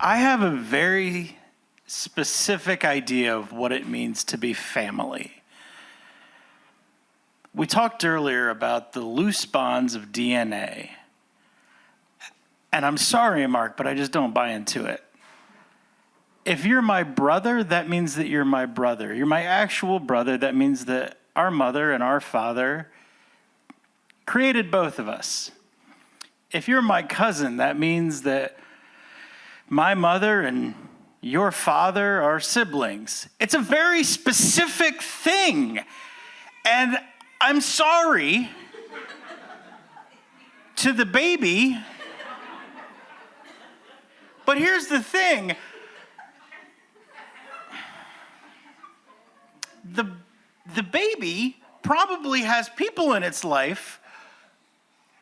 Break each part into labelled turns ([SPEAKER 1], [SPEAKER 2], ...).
[SPEAKER 1] I have a very specific idea of what it means to be family. We talked earlier about the loose bonds of DNA. And I'm sorry, Mark, but I just don't buy into it. If you're my brother, that means that you're my brother. You're my actual brother. That means that our mother and our father created both of us. If you're my cousin, that means that my mother and your father are siblings. It's a very specific thing. And I'm sorry to the baby, but here's the thing. The baby probably has people in its life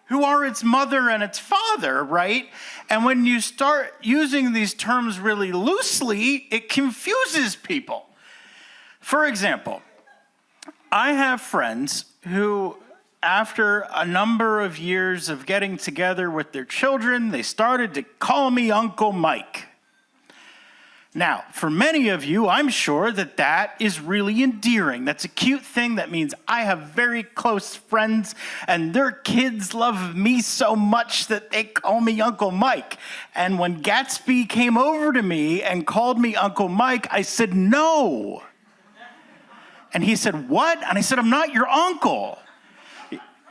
[SPEAKER 1] who are its mother and its father, right? And when you start using these terms really loosely, it confuses people. For example, I have friends who, after a number of years of getting together with their children, they started to call me Uncle Mike. Now, for many of you, I'm sure that that is really endearing. That's a cute thing. That means I have very close friends and their kids love me so much that they call me Uncle Mike. And when Gatsby came over to me and called me Uncle Mike, I said, no. And he said, what? And I said, I'm not your uncle.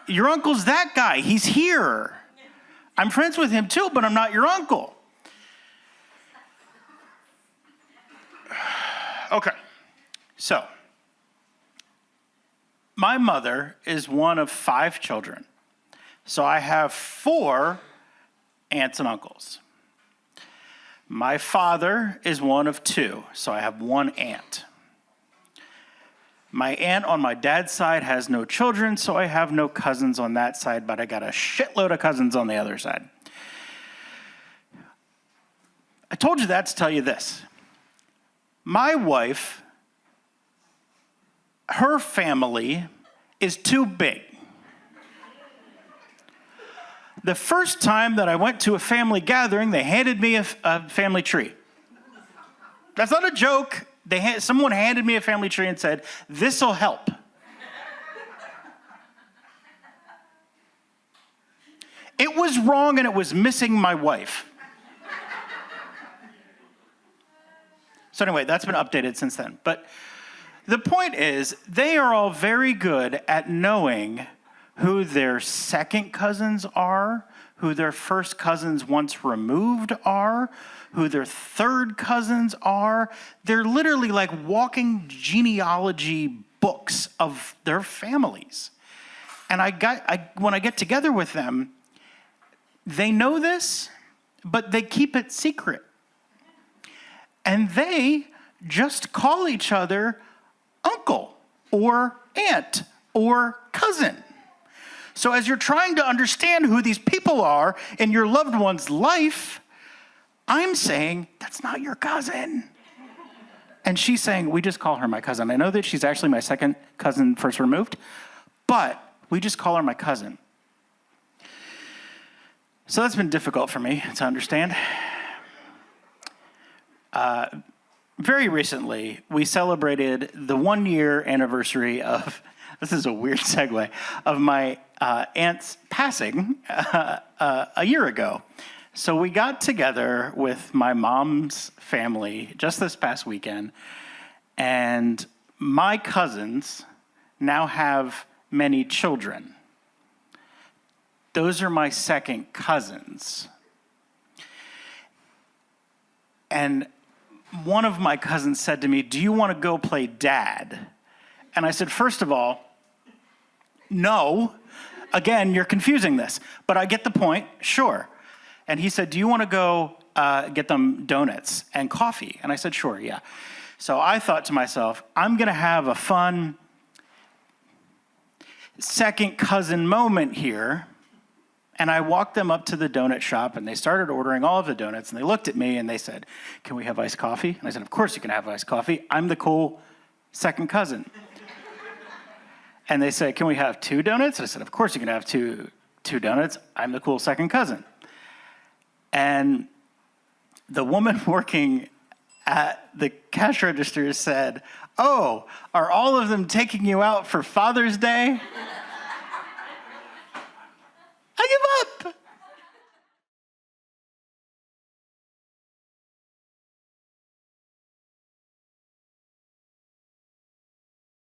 [SPEAKER 1] Your uncle's that guy. He's here. I'm friends with him too, but I'm not your uncle. Okay, so my mother is one of 5 children. So I have 4 aunts and uncles. My father is one of 2, so I have 1 aunt. My aunt on my dad's side has no children, so I have no cousins on that side, but I got a shitload of cousins on the other side. I told you that to tell you this. My wife, her family is too big. The first time that I went to a family gathering, they handed me a family tree. That's not a joke. Someone handed me a family tree and said, this'll help. It was wrong and it was missing my wife. So anyway, that's been updated since then. But the point is, they are all very good at knowing who their second cousins are, who their first cousins once removed are, who their third cousins are. They're literally like walking genealogy books of their families. And when I get together with them, they know this, but they keep it secret. And they just call each other uncle or aunt or cousin. So as you're trying to understand who these people are in your loved one's life, I'm saying, that's not your cousin. And she's saying, we just call her my cousin. I know that she's actually my second cousin first removed, but we just call her my cousin. So that's been difficult for me to understand. Very recently, we celebrated the 1-year anniversary of, this is a weird segue, of my aunt's passing a year ago. So we got together with my mom's family just this past weekend, and my cousins now have many children. Those are my second cousins. And one of my cousins said to me, do you want to go play dad? And I said, first of all, no. Again, you're confusing this, but I get the point, sure. And he said, do you want to go get them donuts and coffee? And I said, sure, yeah. So I thought to myself, I'm going to have a fun second cousin moment here. And I walked them up to the donut shop, and they started ordering all of the donuts, and they looked at me, and they said, can we have iced coffee? And I said, of course you can have iced coffee. I'm the cool second cousin. And they said, can we have 2 donuts? I said, of course you can have two donuts. I'm the cool second cousin. And the woman working at the cash register said, "Oh, are all of them taking you out for Father's Day?"